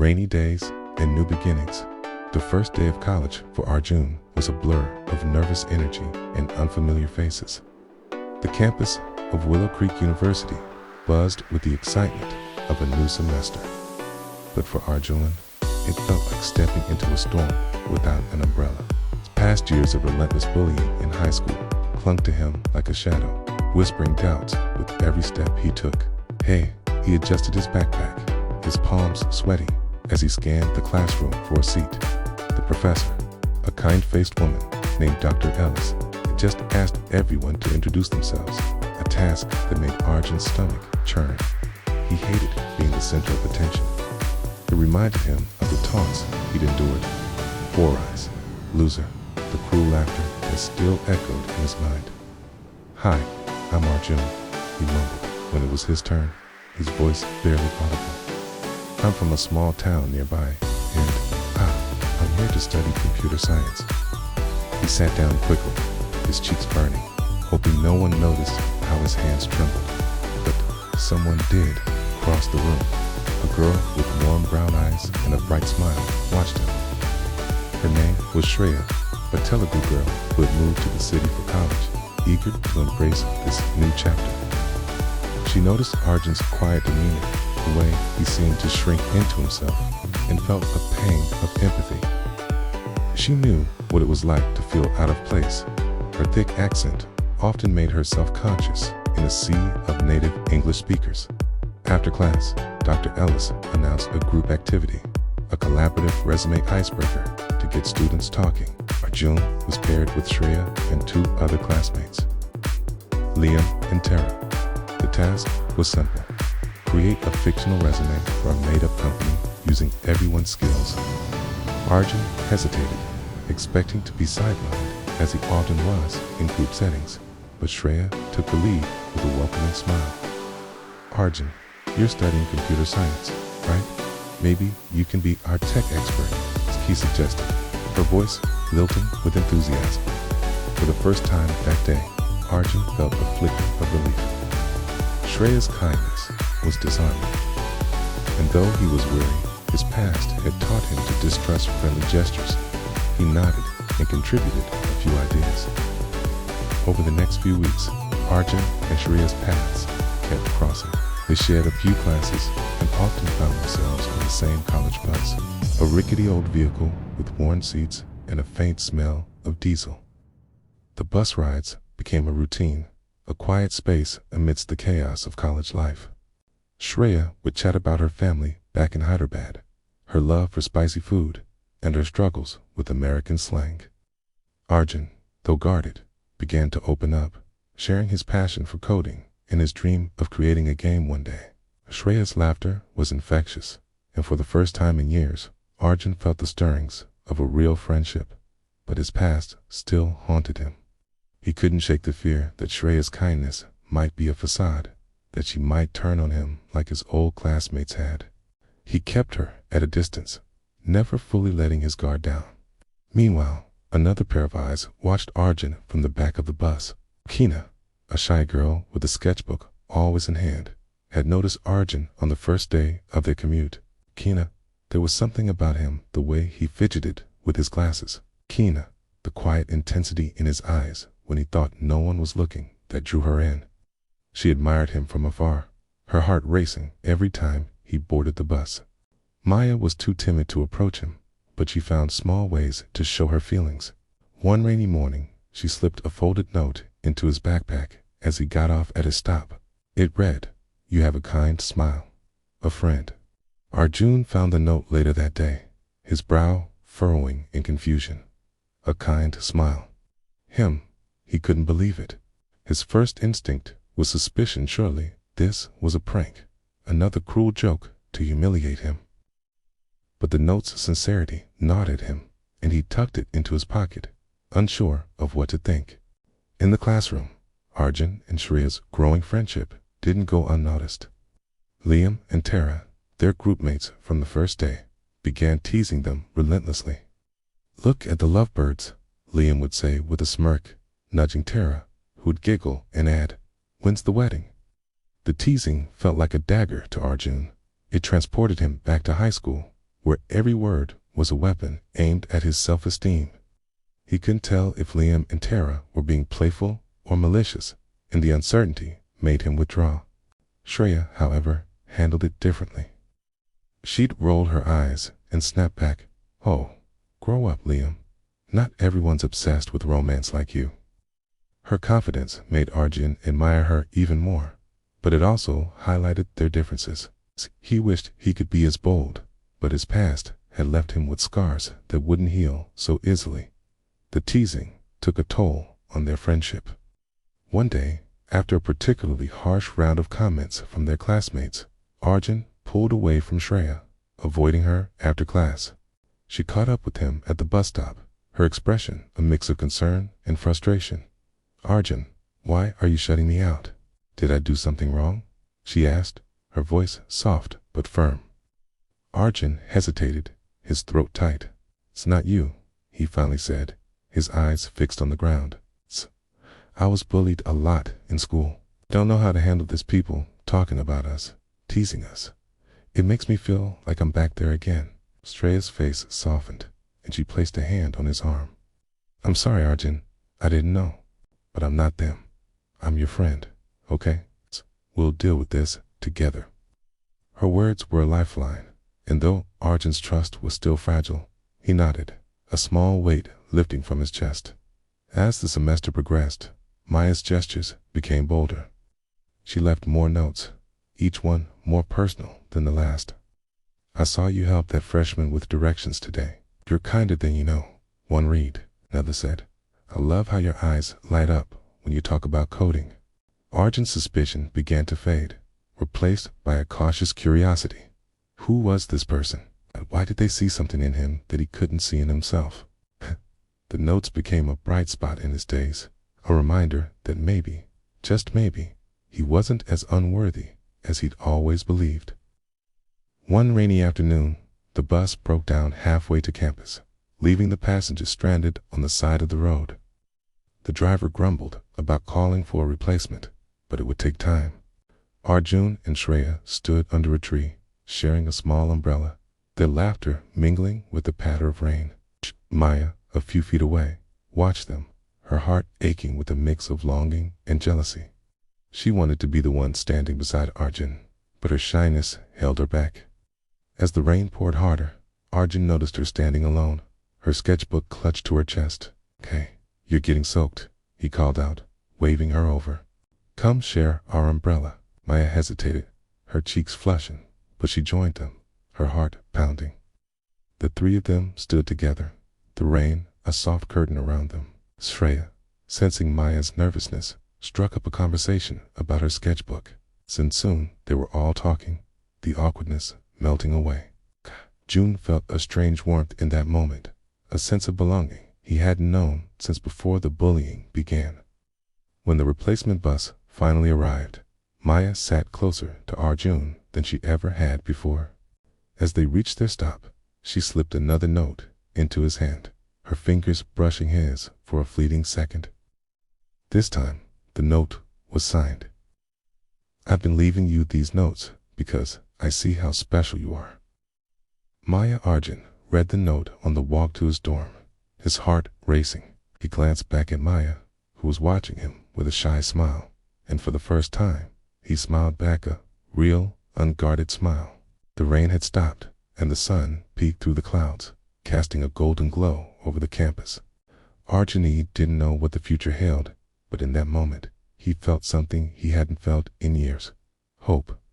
rainy days, and new beginnings. The first day of college for Arjun was a blur of nervous energy and unfamiliar faces. The campus of Willow Creek University buzzed with the excitement of a new semester. But for Arjun, it felt like stepping into a storm without an umbrella. Past years of relentless bullying in high school clung to him like a shadow, whispering doubts with every step he took. He adjusted his backpack, his palms sweaty as he scanned the classroom for a seat. The professor, a kind-faced woman named Dr. Ellis, had just asked everyone to introduce themselves, a task that made Arjun's stomach churn. He hated being the center of attention. It reminded him of the taunts he'd endured. Four Eyes, loser, the cruel laughter that still echoed in his mind. "Hi, I'm Arjun," he mumbled when it was his turn, his voice barely audible. "I'm from a small town nearby, and I'm here to study computer science." He sat down quickly, his cheeks burning, hoping no one noticed how his hands trembled. But someone did cross the room. A girl with warm brown eyes and a bright smile watched him. Her name was Sreya, a Telugu girl who had moved to the city for college, eager to embrace this new chapter. She noticed Arjun's quiet demeanor, the way he seemed to shrink into himself, and felt a pang of empathy. She knew what it was like to feel out of place. Her thick accent often made her self-conscious in a sea of native English speakers. After class, Dr. Ellis announced a group activity, a collaborative resume icebreaker to get students talking. Arjun was paired with Sreya and two other classmates, Liam and Tara. The task was simple: create a fictional resume for a made-up company using everyone's skills. Arjun hesitated, expecting to be sidelined, as he often was in group settings, but Sreya took the lead with a welcoming smile. "Arjun, you're studying computer science, right? Maybe you can be our tech expert," he suggested, her voice lilting with enthusiasm. For the first time that day, Arjun felt a flicker of relief. Shreya's kindness was disarming, and though he was weary, his past had taught him to distrust friendly gestures. He nodded and contributed a few ideas. Over the next few weeks, Arjun and Shreya's paths kept crossing. They shared a few classes and often found themselves on the same college bus, a rickety old vehicle with worn seats and a faint smell of diesel. The bus rides became a routine, a quiet space amidst the chaos of college life. Sreya would chat about her family back in Hyderabad, her love for spicy food, and her struggles with American slang. Arjun, though guarded, began to open up, sharing his passion for coding and his dream of creating a game one day. Shreya's laughter was infectious, and for the first time in years, Arjun felt the stirrings of a real friendship, but his past still haunted him. He couldn't shake the fear that Shreya's kindness might be a facade, that she might turn on him like his old classmates had. He kept her at a distance, never fully letting his guard down. Meanwhile, another pair of eyes watched Arjun from the back of the bus. Keena, a shy girl with a sketchbook always in hand, had noticed Arjun on the first day of their commute. Keena, there was something about him, the way he fidgeted with his glasses. Keena, the quiet intensity in his eyes when he thought no one was looking, that drew her in. She admired him from afar, her heart racing every time he boarded the bus. Maya was too timid to approach him, but she found small ways to show her feelings. One rainy morning, she slipped a folded note into his backpack as he got off at his stop. It read, "You have a kind smile. A friend." Arjun found the note later that day, his brow furrowing in confusion. A kind smile. He couldn't believe it. His first instinct was suspicion. Surely this was a prank, another cruel joke to humiliate him. But the note's sincerity gnawed at him, and he tucked it into his pocket, unsure of what to think. In the classroom, Arjun and Shreya's growing friendship didn't go unnoticed. Liam and Tara, their groupmates from the first day, began teasing them relentlessly. "Look at the lovebirds," Liam would say with a smirk, nudging Tara, who'd giggle and add, "When's the wedding?" The teasing felt like a dagger to Arjun. It transported him back to high school, where every word was a weapon aimed at his self-esteem. He couldn't tell if Liam and Tara were being playful or malicious, and the uncertainty made him withdraw. Sreya, however, handled it differently. She'd roll her eyes and snap back, "Oh, grow up, Liam. Not everyone's obsessed with romance like you." Her confidence made Arjun admire her even more, but it also highlighted their differences. He wished he could be as bold, but his past had left him with scars that wouldn't heal so easily. The teasing took a toll on their friendship. One day, after a particularly harsh round of comments from their classmates, Arjun pulled away from Sreya, avoiding her after class. She caught up with him at the bus stop, her expression a mix of concern and frustration. "Arjun, why are you shutting me out? Did I do something wrong?" she asked, her voice soft but firm. Arjun hesitated, his throat tight. "It's not you," he finally said, his eyes fixed on the ground. "I was bullied a lot in school. Don't know how to handle this people talking about us, teasing us. It makes me feel like I'm back there again." Sreya's face softened, and she placed a hand on his arm. "I'm sorry, Arjun. I didn't know. But I'm not them. I'm your friend, okay? We'll deal with this together." Her words were a lifeline, and though Arjun's trust was still fragile, he nodded, a small weight lifting from his chest. As the semester progressed, Maya's gestures became bolder. She left more notes, each one more personal than the last. "I saw you help that freshman with directions today. You're kinder than you know." One read, another said, "I love how your eyes light up when you talk about coding." Arjun's suspicion began to fade, replaced by a cautious curiosity. Who was this person? And why did they see something in him that he couldn't see in himself? The notes became a bright spot in his days, a reminder that maybe, just maybe, he wasn't as unworthy as he'd always believed. One rainy afternoon, the bus broke down halfway to campus, leaving the passengers stranded on the side of the road. The driver grumbled about calling for a replacement, but it would take time. Arjun and Sreya stood under a tree, sharing a small umbrella, their laughter mingling with the patter of rain. Maya, a few feet away, watched them, her heart aching with a mix of longing and jealousy. She wanted to be the one standing beside Arjun, but her shyness held her back. As the rain poured harder, Arjun noticed her standing alone, her sketchbook clutched to her chest. "Hey, you're getting soaked," he called out, waving her over. "Come share our umbrella." Maya hesitated, her cheeks flushing, but she joined them, her heart pounding. The three of them stood together, the rain a soft curtain around them. Sreya, sensing Maya's nervousness, struck up a conversation about her sketchbook, and soon they were all talking, the awkwardness melting away. June felt a strange warmth in that moment, a sense of belonging he hadn't known since before the bullying began. When the replacement bus finally arrived, Maya sat closer to Arjun than she ever had before. As they reached their stop, she slipped another note into his hand, her fingers brushing his for a fleeting second. This time, the note was signed. "I've been leaving you these notes because I see how special you are." Maya Arjun read the note on the walk to his dorm, his heart racing. He glanced back at Maya, who was watching him with a shy smile, and for the first time, he smiled back a real, unguarded smile. The rain had stopped, and the sun peeked through the clouds, casting a golden glow over the campus. Arjun didn't know what the future held, but in that moment, he felt something he hadn't felt in years: hope.